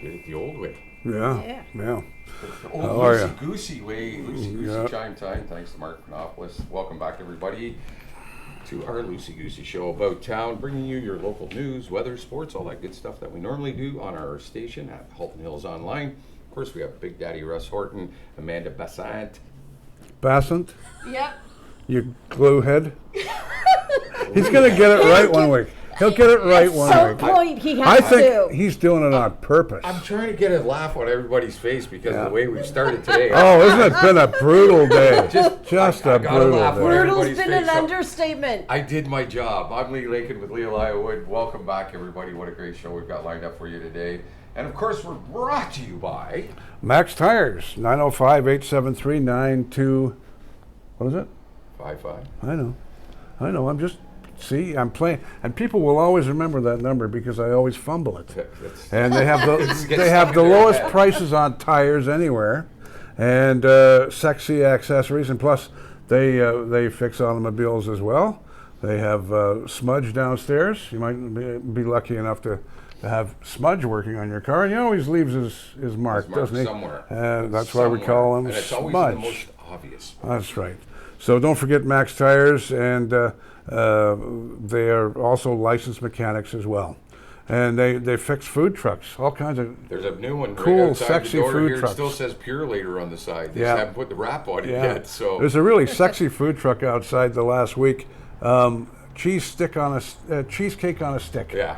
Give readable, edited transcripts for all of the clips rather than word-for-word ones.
the old way. Yeah. Old How are ya? loosey-goosey way. Loosey-goosey chime time. Thanks to Mark Panopoulos. Welcome back, everybody, to our loosey-goosey show about town, bringing you your local news, weather, sports, all that good stuff that we normally do on our station at Halton Hills Online. Of course, we have Big Daddy Russ Horton, Amanda Bassant. Bassant, Yep. you glue head. He's going to get it right one week. He'll get it right one Some week. point he I has think to. he's doing it on purpose. I'm trying to get a laugh on everybody's face because of the way we've started today. Oh, isn't it been a brutal day? Just I a gotta brutal laugh day. when Brutal's everybody's been an face up. understatement. I did my job. I'm Lee Lakin with Leah Wood. Welcome back, everybody. What a great show we've got lined up for you today. And of course, we're brought to you by Max Tires, 905-873-92. What is it? 5-5. I know. I'm playing, and people will always remember that number because I always fumble it. And they have the lowest prices on tires anywhere, and sexy accessories, and plus they fix automobiles as well. They have Smudge downstairs. You might be lucky enough to have Smudge working on your car, and he always leaves his mark, doesn't he? Somewhere. That's why we call him and it's always Smudge. the most obvious. That's right. So don't forget Max Tires, and they are also licensed mechanics as well. And they fix food trucks, all kinds of There's a new one cool, right outside sexy the door food here. trucks. It still says Pure Later on the side. They Yeah. just haven't put the wrap on it yet. So There's a really sexy food truck outside the last week. Cheesecake on a stick. yeah.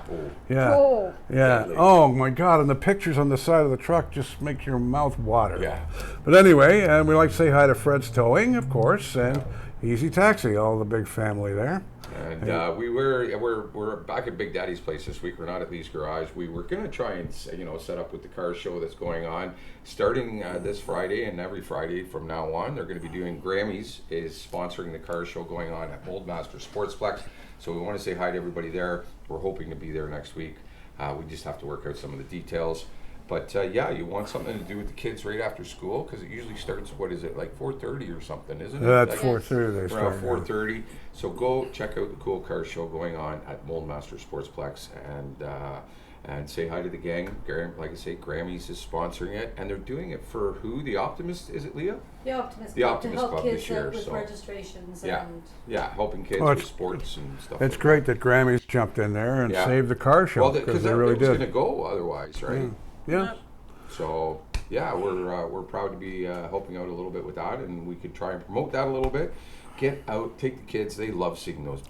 Yeah. Oh. Yeah. Deadly. Oh my God! And the pictures on the side of the truck just make your mouth water. Yeah. But anyway, and we like to say hi to Fred's Towing, of course, and Easy Taxi, all the big family there. And we're back at Big Daddy's place this week. We're not at Lee's Garage. We were going to try and set up with the car show that's going on starting this Friday, and every Friday from now on. They're going to be doing Grammys is sponsoring the car show going on at Moldmaster Sportsplex. So we want to say hi to everybody there. We're hoping to be there next week. We just have to work out some of the details. But you want something to do with the kids right after school because it usually starts. What is it, like 4:30 or something? Isn't it? That's Like 4:30 they start. around 4:30. So go check out the cool car show going on at Moldmaster Sportsplex and say hi to the gang. Like I say, Grammys is sponsoring it, and they're doing it for who? The Optimist? Is it Leah? The Optimist The Club Optimist to help Club kids this year, with so- registrations Yeah. and Yeah, helping kids Well, with sports and stuff. It's like great that Grammys jumped in there and Yeah. saved the car that. show Well, because because they it really was going to did. go otherwise, right? Yeah. So we're proud to be helping out a little bit with that, and we could try and promote that a little bit. Get out, take the kids. They love seeing those,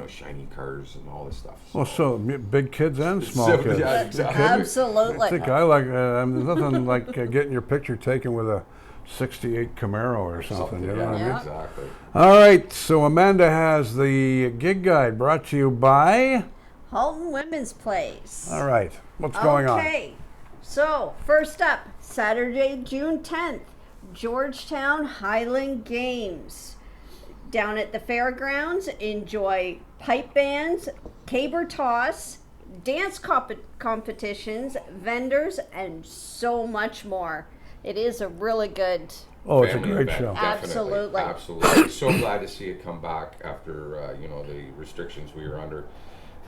shiny cars and all this stuff. Well, so big kids and small So, kids. yeah, exactly. I Absolutely. think I like. There's nothing like getting your picture taken with a '68 Camaro or something. You know what I mean? Yeah. Exactly. All right. So Amanda has the gig guide brought to you by. Halton Women's Place. All right. What's going on? Okay. So, first up, Saturday, June 10th, Georgetown Highland Games. Down at the fairgrounds, enjoy pipe bands, caber toss, dance competitions, vendors, and so much more. It is a really good. Oh, it's a Family great event, show. definitely. Absolutely. Absolutely. So glad to see it come back after the restrictions we were under,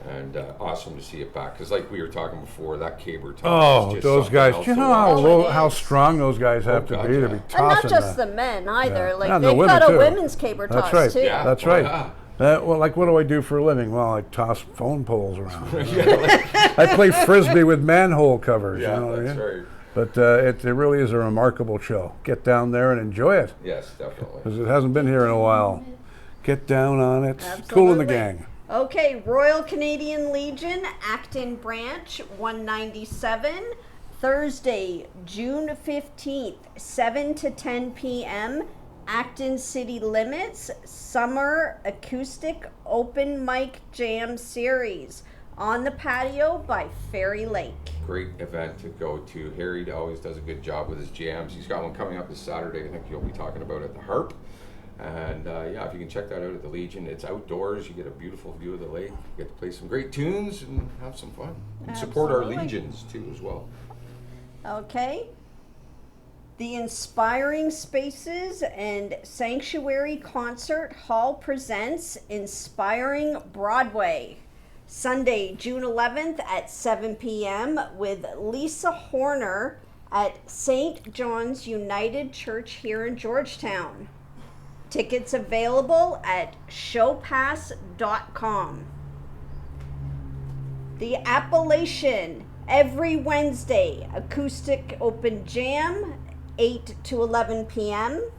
and awesome to see it back. Because like we were talking before, that caber toss. Oh, is just those something guys! else Do you to know watch. how strong those guys have to God, be to yeah. be And tossing not just that? the men either. Yeah. Like And the they've women, got a too. women's caber That's toss right. too. Yeah. That's Oh, right. yeah. Well, like, what do I do for a living? Well, I toss phone poles around. Yeah, like- I play frisbee with manhole covers. yeah, you know what I that's mean? right. But it really is a remarkable show. Get down there and enjoy it, Yes, definitely. because it hasn't been here in a while. Get down on it. Cool in the Absolutely. gang. Okay, Royal Canadian Legion, Acton Branch, 197, Thursday, June 15th, 7 to 10 p.m., Acton City Limits, Summer Acoustic Open Mic Jam Series, on the patio by Fairy Lake. Great event to go to. Harry always does a good job with his jams. He's got one coming up this Saturday. I think you'll be talking about at the Harp. And if you can check that out at the Legion, it's outdoors. You get a beautiful view of the lake. You get to play some great tunes and have some fun. And support our Absolutely. Legions too as well. Okay. The Inspiring Spaces and Sanctuary Concert Hall presents Inspiring Broadway. Sunday, June 11th at 7 p.m. with Lisa Horner at St. John's United Church here in Georgetown. Tickets available at showpass.com. The Appalachian, every Wednesday, acoustic open jam, 8 to 11 p.m.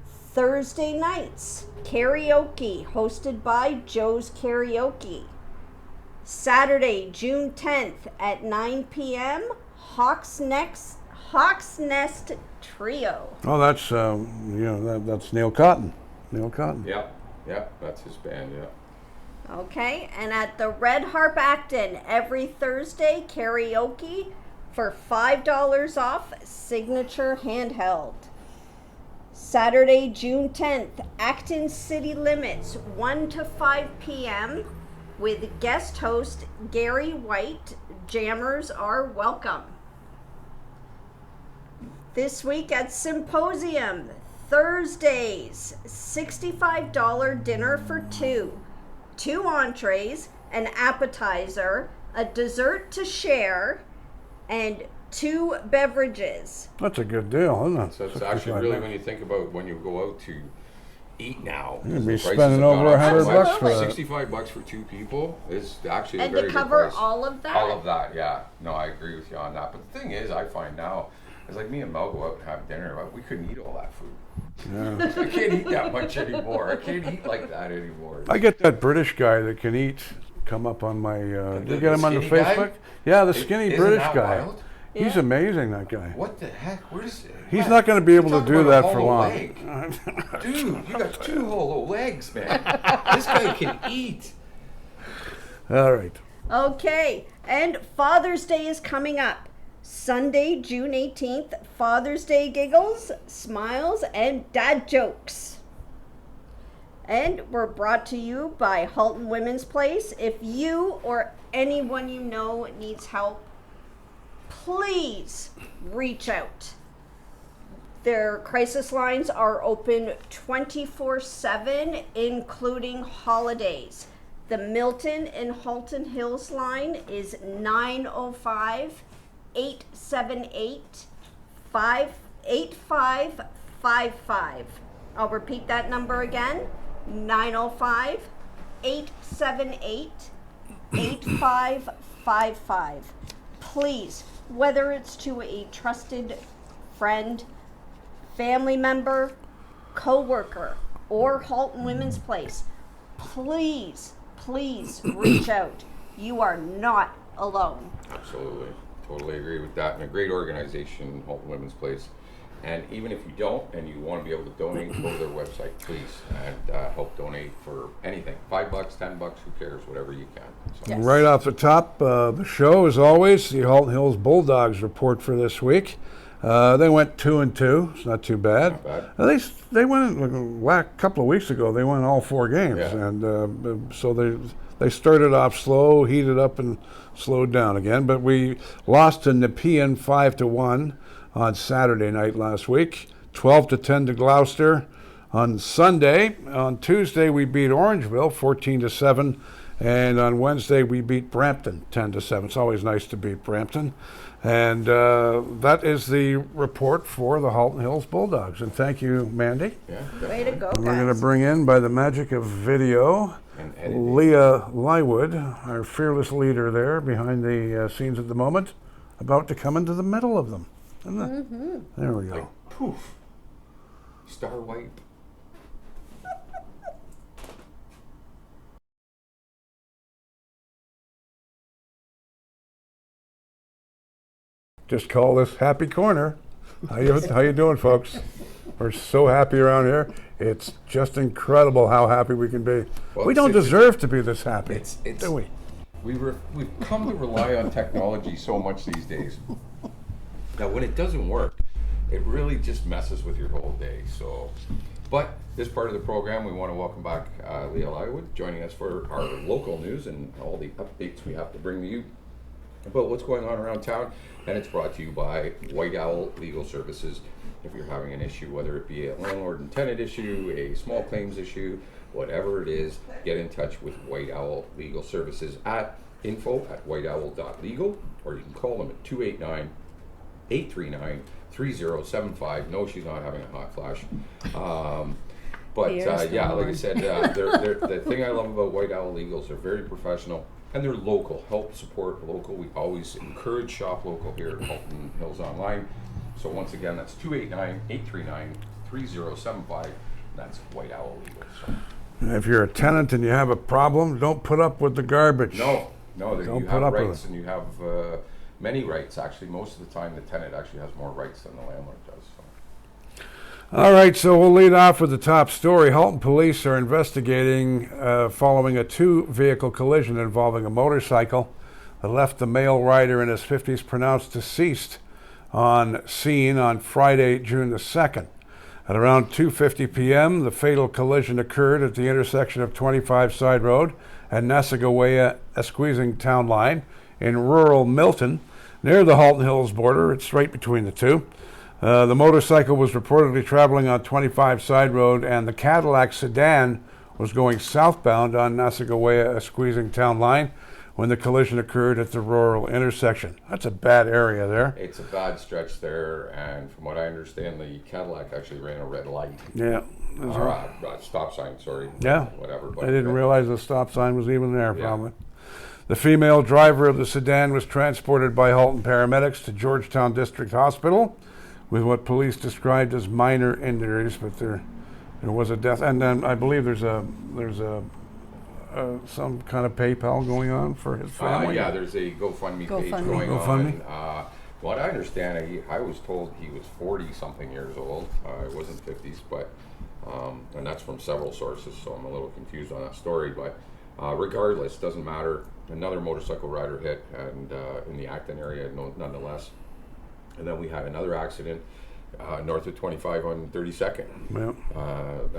Thursday nights, karaoke, hosted by Joe's Karaoke. Saturday, June 10th at 9 p.m., Hawk's Nest Trio. Oh, that's that's Neil Cotton. Neil Cotton. Yeah, that's his band. Yeah. Okay, and at the Red Harp Acton, every Thursday, karaoke for $5 off, signature handheld. Saturday, June 10th, Acton City Limits, 1 to 5 p.m. with guest host Gary White. Jammers are welcome. This week at Symposium, Thursdays, $65 dinner for two. 2 entrees, an appetizer, a dessert to share, and 2 beverages. That's a good deal, isn't it? So it's actually really, when you think about when you go out to eat now, you'd be spending over $100 for that. $65 for 2 people is actually And a very to cover good price. all of that? All of that, yeah. No, I agree with you on that. But the thing is, I find now, it's like me and Mel go out and have dinner, we couldn't eat all that food. Yeah. I can't eat that much anymore. I can't eat like that anymore. I get that British guy that can eat come up on my. Did you get him on the skinny guy? Facebook? Yeah, the skinny Isn't British that guy. wild? He's Yeah. amazing, that guy. What the heck? Where's He's not going to be able to Talk do about a that for hollow long. leg. Dude, you got 2 hollow legs, man. This guy can eat. All right. Okay, and Father's Day is coming up. Sunday, June 18th, Father's Day giggles, smiles, and dad jokes. And we're brought to you by Halton Women's Place. If you or anyone you know needs help, please reach out. Their crisis lines are open 24/7, including holidays. The Milton and Halton Hills line is 905-878-8555. I'll repeat that number again, 905-878-8555. Please, whether it's to a trusted friend, family member, co-worker, or Halton Women's Place, please reach out. You are not alone. Absolutely. Totally agree with that. And a great organization, Halton Women's Place. And even if you don't and you want to be able to donate, go to their website, please, and help donate for anything. $5, $10, who cares, whatever you can. So. Yes. Right off the top, the show, as always, the Halton Hills Bulldogs report for this week. They went 2-2. It's not too bad. Not bad. They went a couple of weeks ago. They won all 4 games, Yeah. and so they started off slow, heated up, and slowed down again. But we lost to Nepean 5-1 on Saturday night last week. 12-10 to Gloucester on Sunday. On Tuesday we beat Orangeville 14-7, and on Wednesday we beat Brampton 10-7. It's always nice to beat Brampton. And that is the report for the Halton Hills Bulldogs. And thank you, Mandy. Yeah, Way to go, And we're going to guys. bring in, by the magic of video, And editing. Leah Lywood, our fearless leader there behind the scenes at the moment, about to come into the middle of them. Isn't it? Mm-hmm. There we go. Like, poof. Star White. Just call this Happy Corner. How you doing, folks? We're so happy around here. It's just incredible how happy we can be. Well, We don't it's- deserve to be this happy, It's do we? We've come to rely on technology so much these days that when it doesn't work, it really just messes with your whole day. So, but this part of the program, we want to welcome back Leah Lywood, joining us for our local news and all the updates we have to bring to you. about what's going on around town, and it's brought to you by White Owl Legal Services. If you're having an issue, whether it be a landlord and tenant issue, a small claims issue, whatever it is, get in touch with White Owl Legal Services at info@whiteowl.legal, or you can call them at 289-839-3075. No, she's not having a hot flash. Yeah, like I said, the thing I love about White Owl Legals, they're very professional and they're local. Help support local. We always encourage shop local here at Halton Hills Online. So once again, that's 289-839-3075. That's White Owl Legals. So. If you're a tenant and you have a problem, don't put up with the garbage. No, don't you put have up rights, with it. and you have many rights. Actually, most of the time, the tenant actually has more rights than the landlord does. So. All right, so we'll lead off with the top story. Halton police are investigating following a two-vehicle collision involving a motorcycle that left the male rider in his 50s pronounced deceased on scene on Friday, June the 2nd. At around 2:50 p.m., the fatal collision occurred at the intersection of 25 Side Road and Nassagaweya-Esqueezing Town Line in rural Milton, near the Halton Hills border. It's right between the two. The motorcycle was reportedly traveling on 25 Side Road, and the Cadillac sedan was going southbound on Nassagaweya-Esqueezing Town Line when the collision occurred at the rural intersection. That's a bad area there. It's a bad stretch there, and from what I understand, the Cadillac actually ran a red light. Yeah. Or stop sign, sorry. Yeah. Whatever. I didn't realize the stop sign was even there, probably. The female driver of the sedan was transported by Halton paramedics to Georgetown District Hospital with what police described as minor injuries, but there was a death. And then I believe there's some kind of PayPal going on for his family. Yeah, there's a GoFundMe page going on. What I understand, I was told he was 40-something years old. It wasn't 50s, but and that's from several sources, so I'm a little confused on that story. But regardless, doesn't matter. Another motorcycle rider hit, and in the Acton area, nonetheless. And then we had another accident north of 25 on 32nd. Yeah.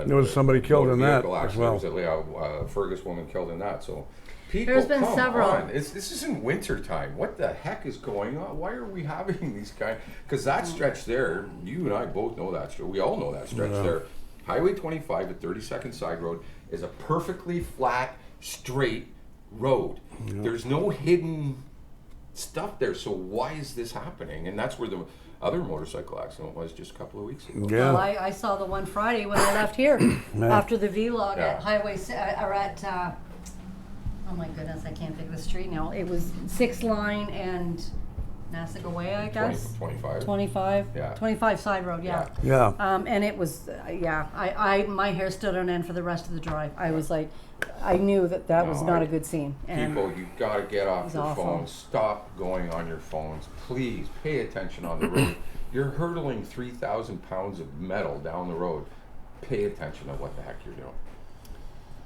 There was somebody killed in that as well. There was a Leah Fergus woman killed in that. So people, there's been several. This isn't winter time. What the heck is going on? Why are we having these kind? Because that stretch there, you and I both know that stretch. We all know that stretch there. Highway 25 at 32nd Side Road is a perfectly flat, straight road. Yeah. There's no hidden stuff there, so why is this happening? And that's where the other motorcycle accident was just a couple of weeks ago. Yeah. Well, I saw the one Friday when I left here after the vlog at Highway or at oh my goodness, I can't think of the street now. It was 6th Line and Nassagaweya, I guess. 25. Yeah. 25 Side Road. Yeah. And it was I my hair stood on end for the rest of the drive. I was like, I knew that was not a good scene. And people, you got to get off your phones. Stop going on your phones. Please pay attention on the road. You're hurtling 3,000 pounds of metal down the road. Pay attention to what the heck you're doing.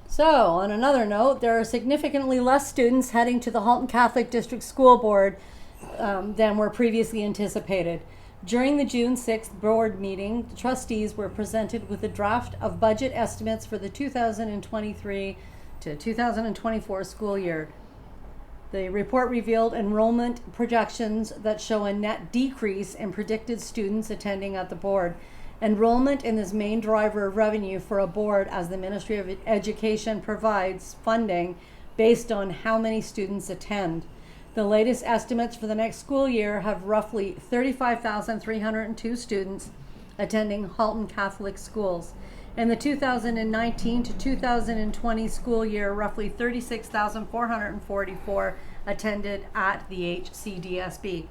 So, on another note, there are significantly less students heading to the Halton Catholic District School Board than were previously anticipated. During the June 6th board meeting, the trustees were presented with a draft of budget estimates for the 2023 to 2024 school year. The report revealed enrollment projections that show a net decrease in predicted students attending at the board. Enrollment is the main driver of revenue for a board, as the Ministry of Education provides funding based on how many students attend. The latest estimates for the next school year have roughly 35,302 students attending Halton Catholic schools. In the 2019 to 2020 school year, roughly 36,444 attended at the HCDSB.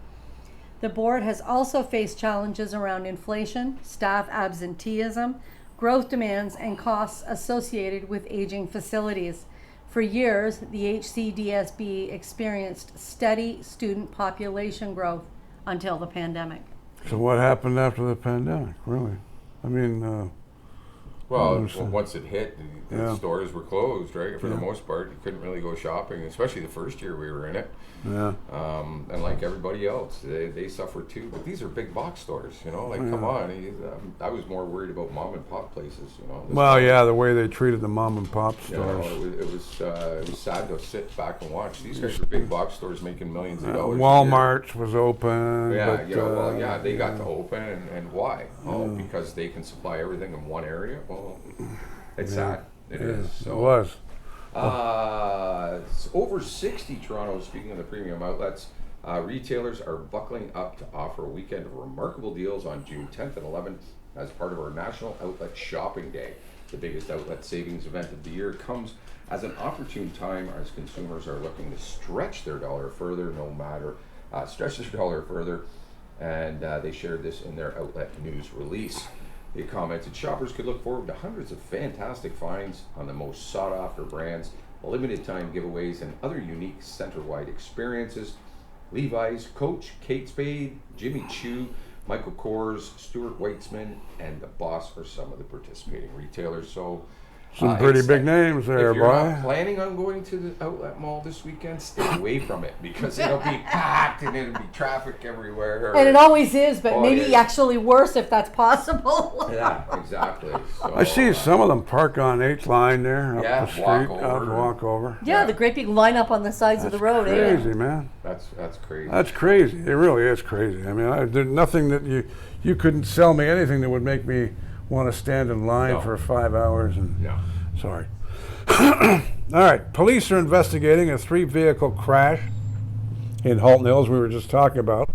The board has also faced challenges around inflation, staff absenteeism, growth demands, and costs associated with aging facilities. For years, the HCDSB experienced steady student population growth until the pandemic. So what happened after the pandemic, really? I mean, Well, once it hit, the Yeah. stores were closed, right? For the Yeah. most part, you couldn't really go shopping, especially the first year we were in it. Yeah. And like everybody else, they suffer too. But these are big box stores, you know. Like, come on, I was more worried about mom and pop places, you know. Well, yeah, the way they treated the mom and pop You know, stores. it was sad to sit back and watch. These guys are big box stores making millions of dollars. Walmart was open. Yeah, but, you know, well, yeah, they got to open, and why? Oh, because they can supply everything in one area. Well, it's sad. It is. So, It was. it's over 60 Toronto, speaking of the premium outlets, retailers are buckling up to offer a weekend of remarkable deals on June 10th and 11th as part of our National Outlet Shopping Day. The biggest outlet savings event of the year comes as an opportune time as consumers are looking to stretch their dollar further, and they shared this in their outlet news release. They commented shoppers could look forward to hundreds of fantastic finds on the most sought-after brands, limited time giveaways, and other unique center-wide experiences. Levi's, Coach, Kate Spade, Jimmy Choo, Michael Kors, Stuart Weitzman, and The Boss are some of the participating retailers. So Some pretty big names there, if you're boy. not planning on going to the outlet mall this weekend, stay away from it because it'll be packed and it'll be traffic everywhere. And it always is, but Oh, maybe it is. actually worse if that's possible. Yeah, exactly. So, I see some of them park on H line there up Yeah, the street, walk out over. walk over. Yeah, the great big lineup on the sides of the road. Crazy, man. That's crazy. That's crazy. It really is crazy. I mean, there's nothing that you couldn't sell me anything that would make me want to stand in line No. for 5 hours. And No. sorry. All right. Police are investigating a 3-vehicle crash in Halton Hills. We were just talking about.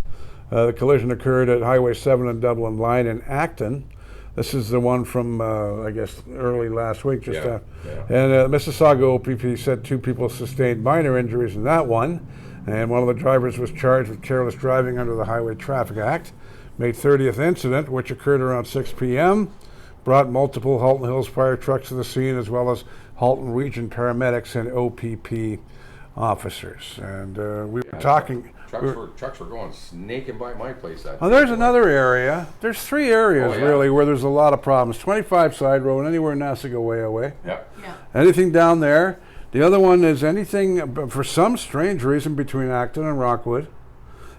The collision occurred at Highway 7 and Dublin Line in Acton. This is the one from, I guess, early last week. Just Yeah, And Mississauga OPP said 2 people sustained minor injuries in that one. And one of the drivers was charged with careless driving under the Highway Traffic Act. May 30th incident, which occurred around 6 p.m., brought multiple Halton Hills fire trucks to the scene, as well as Halton Region paramedics and OPP officers. And we were talking. Trucks were going snaking by my place that Oh, day. there's another area. There's 3 areas Oh, yeah. really where there's a lot of problems. 25 Side Road, anywhere Nassau way. Yeah. Anything down there. The other one is anything, for some strange reason, between Acton and Rockwood,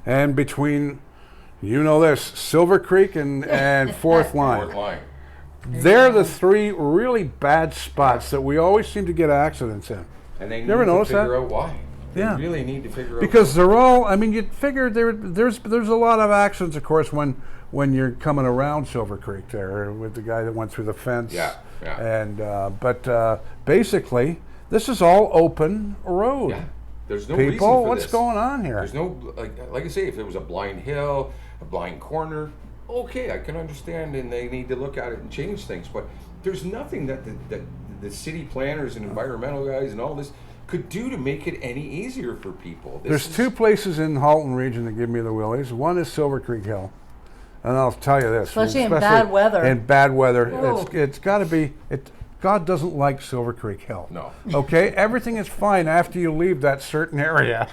and between, you know this, Silver Creek and Fourth Line. Fourth line. They're the 3 really bad spots that we always seem to get accidents in. And they need ever to notice figure that? out why. They Yeah. really need to figure out Because they're all, I mean, you'd figure there's a lot of accidents, of course, when you're coming around Silver Creek there with the guy that went through the fence. Yeah. And, but basically, this is all open road. Yeah. There's no reason People, for what's this. going on here? There's no, like I say, if it was a blind hill, a blind corner, okay, I can understand, and they need to look at it and change things. But there's nothing that the city planners and environmental guys and all this could do to make it any easier for people. There's 2 places in Halton region that give me the willies. One is Silver Creek Hill. And I'll tell you this. Especially in bad weather. In bad weather. Oh. It's got to be, God doesn't like Silver Creek Hill. No. Okay? Everything is fine after you leave that certain area.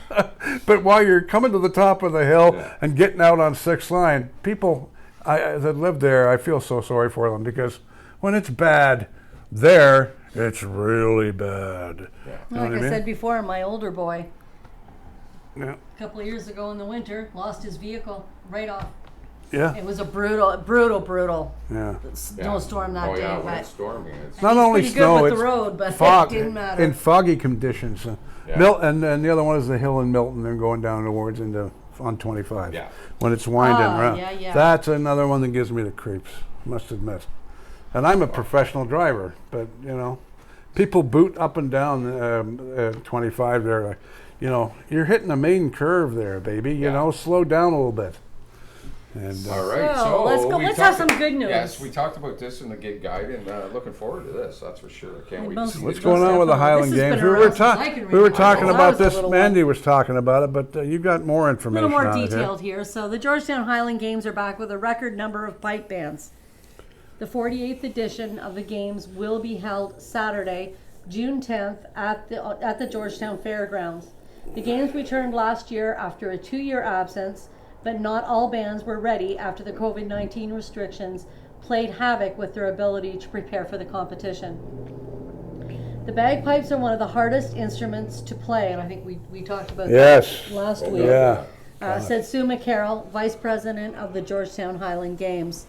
But while you're coming to the top of the hill and getting out on 6th Line, people that live there, I feel so sorry for them because when it's bad there, it's really bad. Yeah. You know Like what I mean? said before, my older boy, Yeah. a couple of years ago in the winter, lost his vehicle right off. Yeah. It was a brutal Yeah. snowstorm that Oh day. yeah, when But it's stormy. It's, Not he's only pretty snow, good with it's the road, but fog it didn't matter. in foggy conditions. Yeah. And the other one is the hill in Milton and going down towards on 25. Yeah. When it's winding Ah, around. yeah. That's another one that gives me the creeps, must admit. And I'm a professional driver, but you know, people boot up and down 25 there. You know, you're hitting the main curve there, baby. You Yeah. know, slow down a little bit. And all right, So, so let's go- we let's talked- have some good news. Yes, we talked about this in the gig guide, and looking forward to this. That's for sure. I can't wait to most- see what's it. going on with the This Highland has been Games? around since I can We were remember. talking I about was a this. little Mandy was talking about it, but you got more a information. little more on it here. detailed here. So the Georgetown Highland Games are back with a record number of pipe bands. The 48th edition of the games will be held Saturday, June 10th at the Georgetown Fairgrounds. The games returned last year after a 2-year absence, but not all bands were ready after the COVID-19 restrictions played havoc with their ability to prepare for the competition. The bagpipes are one of the hardest instruments to play, and I think we talked about Yes. that last week. Yeah. Said Sue McCarroll, Vice President of the Georgetown Highland Games.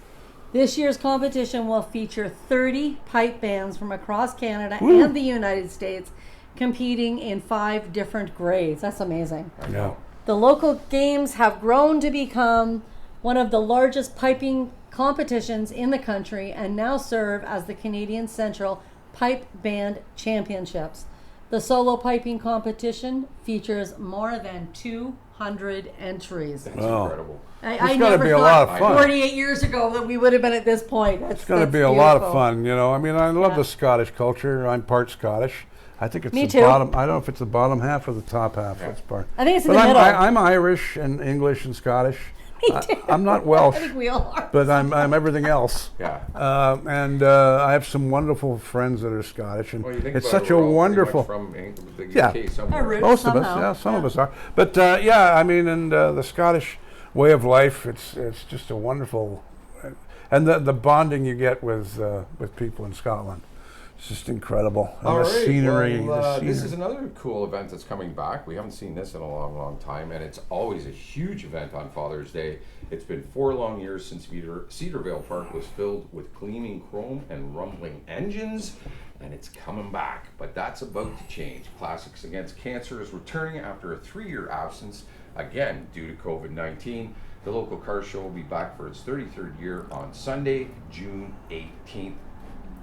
This year's competition will feature 30 pipe bands from across Canada and the United States competing in 5 different grades. That's amazing. Yeah. The local games have grown to become one of the largest piping competitions in the country and now serve as the Canadian Central Pipe Band Championships. The solo piping competition features more than 200 entries. That's incredible. I gotta never be a thought lot of fun. 48 years ago that we would have been at this point. It's going to be a lot of beautiful. fun, you know. I mean, I love Yeah. the Scottish culture. I'm part Scottish. I think it's Me the too. bottom. I don't know if it's the bottom half or the top half. Yeah. That's part. I think it's in But the middle. I'm Irish and English and Scottish. Me too. I'm not I Welsh, think we all are. but I'm everything else. Yeah. And I have some wonderful friends that are Scottish, and Well, you think it's about such it, a we're all pretty wonderful. much from the Yeah. UK somewhere. Our roots. Most of us, Somehow, yeah, some of yeah. us are. But yeah, I mean, and the Scottish way of life, it's just a wonderful, and the bonding you get with people in Scotland, it's just incredible. And All the right. scenery, Well, the this scenery. is another cool event that's coming back. We haven't seen this in a long, long time, and it's always a huge event on Father's Day. It's been 4 long years since Cedarvale Park was filled with gleaming chrome and rumbling engines, and it's coming back. But that's about to change. Classics Against Cancer is returning after a 3-year absence, again due to COVID-19. The local car show will be back for its 33rd year on Sunday, June 18th.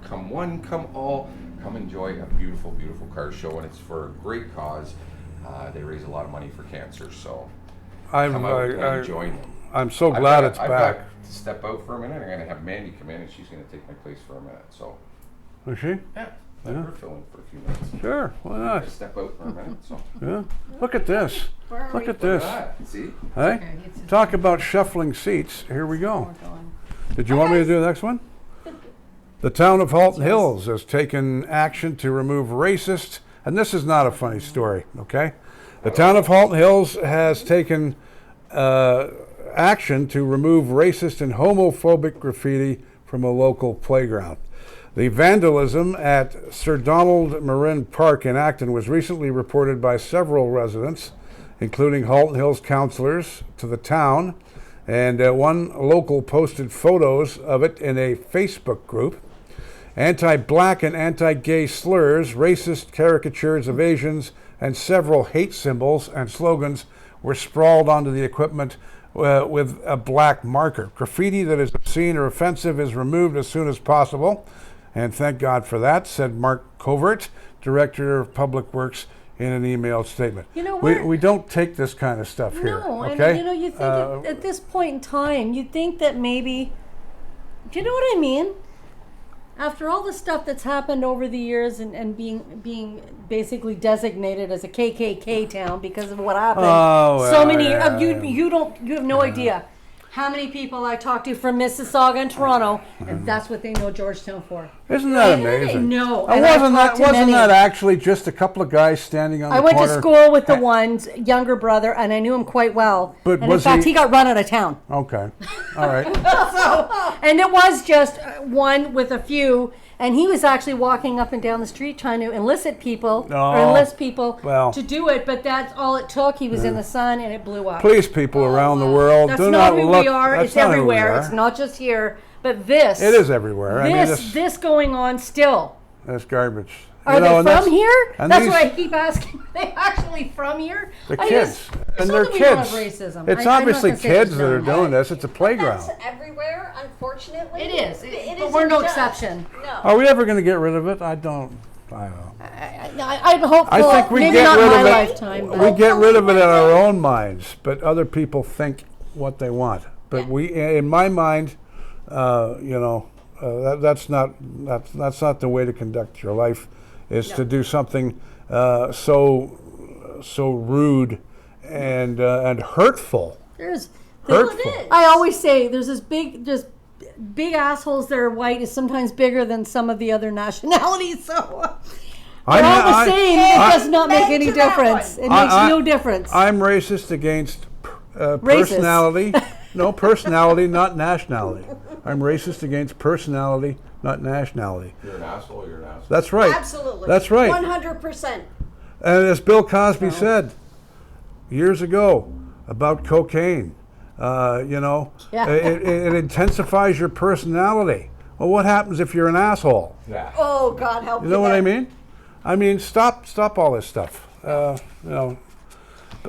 Come one, come all, come enjoy a beautiful, beautiful car show, and it's for a great cause. They raise a lot of money for cancer, so come out and join them. I'm so I've glad got- it's I've back. got to step out for a minute. I'm going to have Mandy come in, and she's going to take my place for a minute. So Is she? yeah, let her fill in for a few minutes. Sure. Why I not? step out for a minute. So Yeah. Look at this. Where are Look we? at this. look at that. See, Hey, Okay, it's- talk about shuffling seats. Here we go. We're going. Did you want me to do the next one? The town of Halton Hills has taken action to remove racist, and this is not a funny story, okay? The town of Halton Hills has taken action to remove racist and homophobic graffiti from a local playground. The vandalism at Sir Donald Marin Park in Acton was recently reported by several residents, including Halton Hills councillors, to the town, and one local posted photos of it in a Facebook group. Anti-black and anti-gay slurs, racist caricatures of Asians, and several hate symbols and slogans were sprawled onto the equipment with a black marker. Graffiti that is obscene or offensive is removed as soon as possible, and thank God for that, said Mark Covert, Director of Public Works, in an emailed statement. You know we, what? we don't take this kind of stuff here, No, okay? and you know, you think at this point in time, you'd think that maybe, do you know what I mean? After all the stuff that's happened over the years and being basically designated as a KKK town because of what happened, Oh, so well, many yeah. you have no idea how many people I talked to from Mississauga and Toronto, and that's what they know Georgetown for. Isn't that amazing? No, And and I've wasn't talked to wasn't many. that actually just a couple of guys standing on I the went corner? to school with the one's younger brother, and I knew him quite well. But and was in fact, he- he got run out of town. Okay, all right. And it was just one with a few, and he was actually walking up and down the street trying to enlist people well. to do it, but that's all it took. He was in the sun and it blew up. Please, people around the world, That's do not not who look. we are. That's It's not who we everywhere. are. It's not just here. But this It is everywhere. I mean, this going on still. that's garbage. Are You know, and they that's- from here? and That's these- what I keep asking. Are they actually from here? The I kids, just- and it's they're not that we don't have kids. racism. It's I'm not obviously gonna say kids there's that are none. doing this. It's a playground. That's everywhere, unfortunately. It is. It But we're no isn't just. exception. No. Are we ever going to get rid of it? I don't know. I'm hopeful. I think we maybe get not rid my of it. lifetime. We But get rid of it in our own minds, but other people think what they want. But in my mind, that's not the way to conduct your life. Is to do something so rude and hurtful. there's Hurtful. I always say there's this big assholes that are white is sometimes bigger than some of the other nationalities. So they're all the same. It does not make any difference. It makes no difference. I'm racist against personality No, personality, not nationality. I'm racist against personality, not nationality. You're an asshole, you're an asshole. That's right. Absolutely. That's right. 100%. And as Bill Cosby said years ago about cocaine, it intensifies your personality. Well, what happens if you're an asshole? Yeah. Oh, God help You know what I mean? I mean, stop all this stuff. What's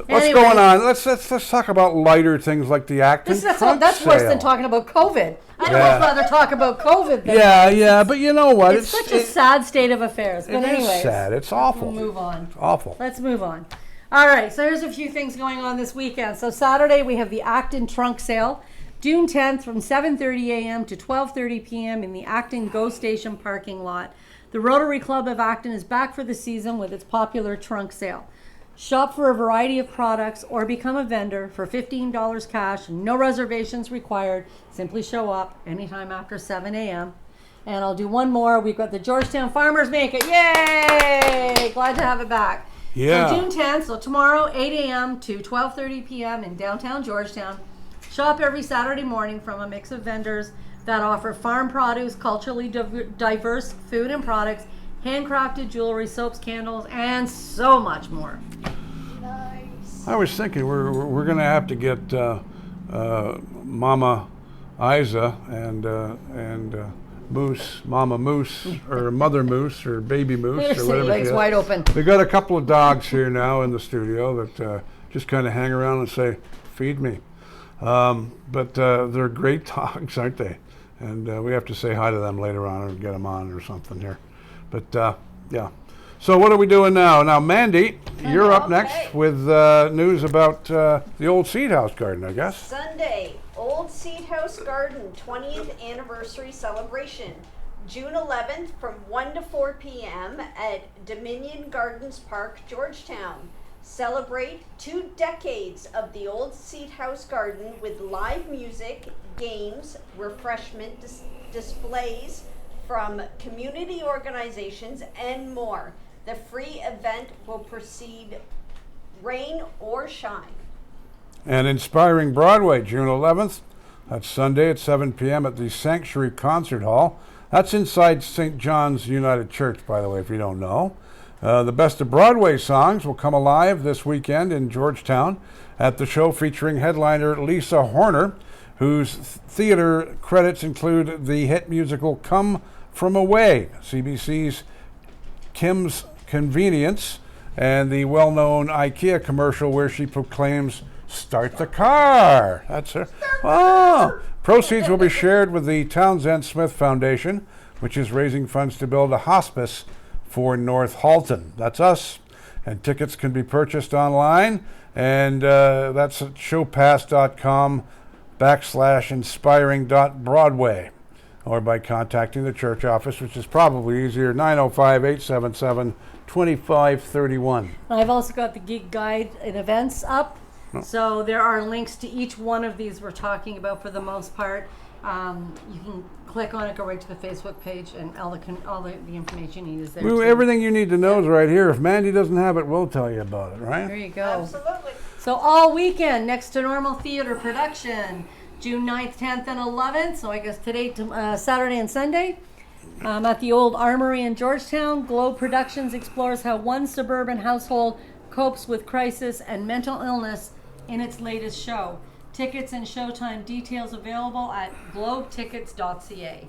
Anyway. going on? Let's talk about lighter things like the Acton That's trunk worse than sale. talking about COVID. I'd Yeah. much rather talk about COVID than Yeah, but you know what? It's such a sad state of affairs. But it is anyways, sad. It's awful. we'll move on. It's awful. Let's move on. All right, so here's a few things going on this weekend. So Saturday we have the Acton trunk sale, June 10th from 7:30 a.m. to 12:30 p.m. in the Acton GO Station parking lot. The Rotary Club of Acton is back for the season with its popular trunk sale. Shop for a variety of products or become a vendor for $15 cash. No reservations required. Simply show up anytime after 7 a.m. And I'll do one more. We've got the Georgetown Farmers Market. Yay! Glad to have it back. Yeah. So June 10th, so tomorrow, 8 a.m. to 12:30 p.m. in downtown Georgetown. Shop every Saturday morning from a mix of vendors that offer farm produce, culturally diverse food and products, handcrafted jewelry, soaps, candles, and so much more. Nice. I was thinking we're going to have to get Mama Isa and Mama Moose, or Mother Moose, or Baby Moose, There's or whatever. legs she is. wide open. We got a couple of dogs here now in the studio that just kind of hang around and say, "Feed me." But they're great dogs, aren't they? And we have to say hi to them later on or get them on or something here. But yeah. So what are we doing now? Now, Mandy, you're up Okay. next with news about the old Seed House Garden, I guess. Sunday, Old Seed House Garden 20th Anniversary Celebration. June 11th from 1 to 4 p.m. at Dominion Gardens Park, Georgetown. Celebrate 2 decades of the Old Seed House Garden with live music, games, refreshment displays from community organizations, and more. The free event will proceed rain or shine. And Inspiring Broadway, June 11th. That's Sunday at 7 p.m. at the Sanctuary Concert Hall. That's inside St. John's United Church, by the way, if you don't know. The Best of Broadway songs will come alive this weekend in Georgetown at the show featuring headliner Lisa Horner, whose theater credits include the hit musical Come From Away, CBC's Kim's Convenience, and the well-known IKEA commercial where she proclaims, "Start the car." That's her. Oh. Proceeds will be shared with the Townsend Smith Foundation, which is raising funds to build a hospice for North Halton. That's us. And tickets can be purchased online, and that's at showpass.com/inspiring.broadway, or by contacting the church office, which is probably easier, 905-877-2531. I've also got the gig guide and events up. So there are links to each one of these we're talking about for the most part. You can click on it, go right to the Facebook page, and all the information you need is there. Well, too. everything you need to know is right here. If Mandy doesn't have it, we'll tell you about it, There right? you go. Absolutely. So all weekend, next to normal theater production, June 9th, 10th, and 11th. So I guess today, Saturday and Sunday. At the Old Armory in Georgetown, Globe Productions explores how one suburban household copes with crisis and mental illness in its latest show. Tickets and showtime details available at globetickets.ca.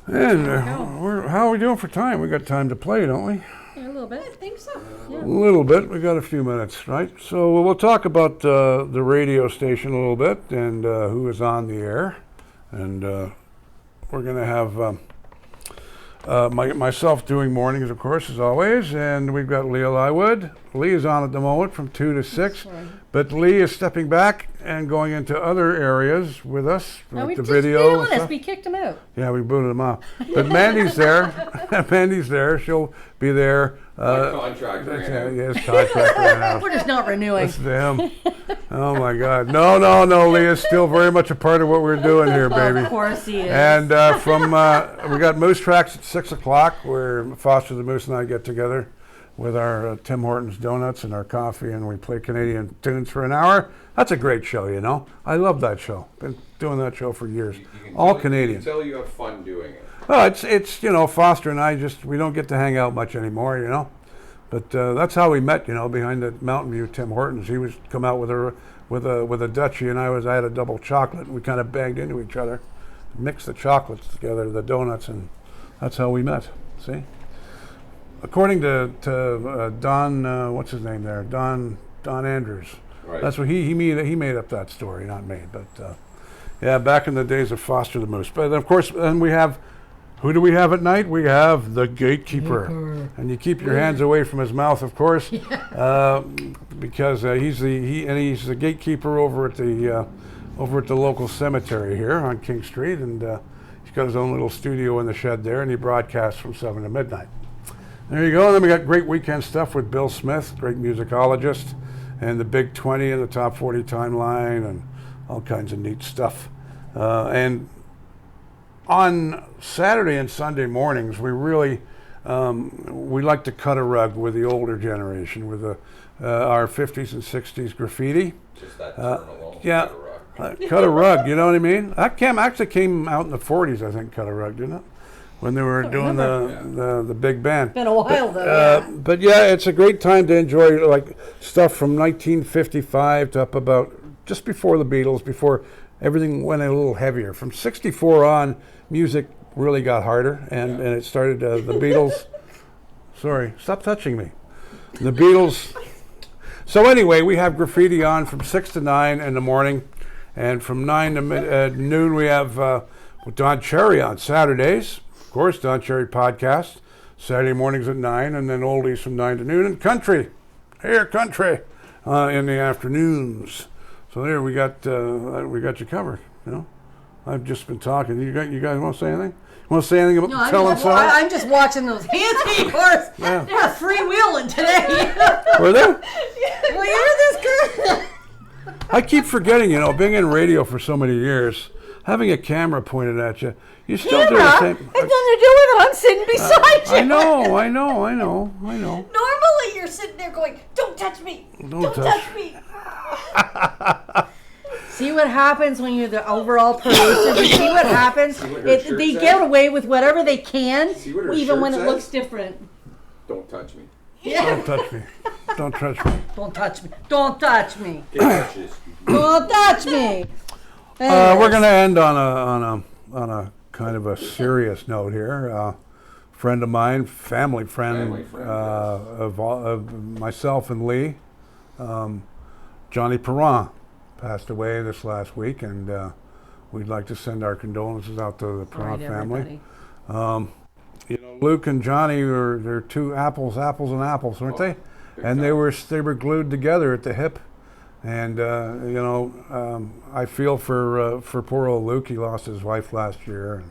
And how are we doing for time? We got time to play, don't we? Yeah, a little bit. I think so. A little bit. We got a few minutes, right? So we'll talk about the radio station a little bit and who is on the air. And we're going to have myself doing mornings, of course, as always. And we've got Leah Lywood. Lee is on at the moment from 2 to 6. But Lee is stepping back and going into other areas with us, Now, with we the just be video and honest, stuff. we kicked him out. Yeah, we booted him off. But Mandy's there. Mandy's there. She'll be there. My contract ran out. Yes, contract ran out. We're just not renewing. Listen to him. Oh my God. No, Leah's still very much a part of what we're doing here, baby. Of course he is. And we got Moose Tracks at 6 o'clock, where Foster the Moose and I get together. with our Tim Hortons donuts and our coffee, and we play Canadian tunes for an hour. That's a great show, you know. I love that show. Been doing that show for years. All Canadian. You can tell you have fun doing it. Well, it's you know, Foster and I we don't get to hang out much anymore, you know. But that's how we met, you know, behind the Mountain View Tim Hortons. He was come out with a Dutchie, and I had a double chocolate. We kind of banged into each other, mixed the chocolates together, the donuts, and that's how we met. See, according to Don, what's his name there, Don Andrews. Right. That's what he made up that story, not me. But yeah, back in the days of Foster the Moose. But of course, and we have. Who do we have at night? We have the gatekeeper, and you keep your hands away from his mouth, of course, because he's the gatekeeper over at the local cemetery here on King Street, and he's got his own little studio in the shed there, and he broadcasts from 7 to midnight. There you go. And then we got great weekend stuff with Bill Smith, great musicologist, and the Big 20 and the Top 40 timeline, and all kinds of neat stuff, and on Saturday and Sunday mornings, we really we like to cut a rug with the older generation, with our 50s and 60s graffiti. Just that term alone. Yeah, cut a rug. You know what I mean? That actually came out in the 40s, I think. Cut a rug, didn't it? When they were doing the big band. Been a while though. But yeah, it's a great time to enjoy like stuff from 1955 to up about just before the Beatles, before everything went a little heavier. From 64 on, music really got harder, and it started, the Beatles, sorry, stop touching me. The Beatles, so anyway, we have graffiti on from 6 to 9 in the morning, and from 9 to noon we have Don Cherry on Saturdays, of course, Don Cherry podcast, Saturday mornings at 9, and then oldies from 9 to noon, and country, country, in the afternoons. So there we got you covered. You know, I've just been talking. You guys want to say anything? Want to say anything about telling songs? I'm just watching those hands of yours. Yeah. They're freewheeling today. Were they? Well, you're this good. I keep forgetting. You know, being in radio for so many years, having a camera pointed at you, you still do the same. It's nothing to do with it. I'm sitting beside you. I know. Normally you're sitting there going, "Don't touch me! Don't touch me!" See what happens when you're the overall producer. You see what happens? They get away with whatever they can, even when it looks different. Don't touch me. Yeah. Don't touch me. Don't touch me. Don't touch me. Don't touch me. Get touches. Don't touch me. We're going to end on a kind of a serious note here. Friend of mine, family friend, of myself and Lee, Johnny Perron, passed away this last week, and we'd like to send our condolences out to the Perron family. You know, Luke and Johnny they're two apples and apples, weren't they? And they were glued together at the hip. And you know, I feel for poor old Luke. He lost his wife last year,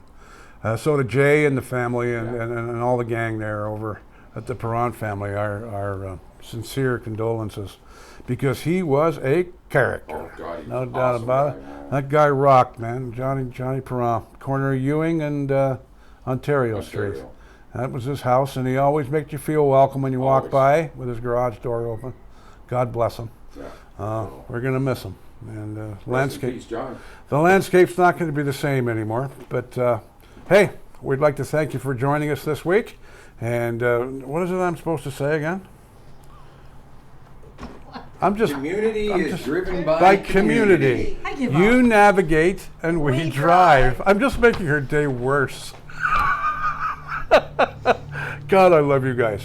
and so did Jay and the family, and all the gang there over at the Perron family. Our sincere condolences, because he was a character, no doubt about it. That guy rocked, man. Johnny Perron, corner of Ewing and Ontario Street. That was his house, and he always made you feel welcome when you walk by with his garage door open. God bless him. We're going to miss him. And the landscape's not going to be the same anymore. But hey, we'd like to thank you for joining us this week. And what is it I'm supposed to say again? Community is driven by community. You navigate and we drive. I'm just making her day worse. God, I love you guys.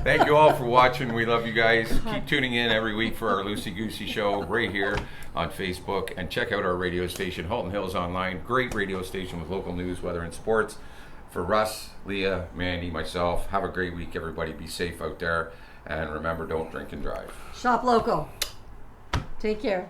Thank you all for watching. We love you guys. Keep tuning in every week for our Loosey Goosey show right here on Facebook. And check out our radio station, Halton Hills Online. Great radio station with local news, weather, and sports. For Russ, Leah, Mandy, myself, have a great week, everybody. Be safe out there. And remember, don't drink and drive. Shop local. Take care.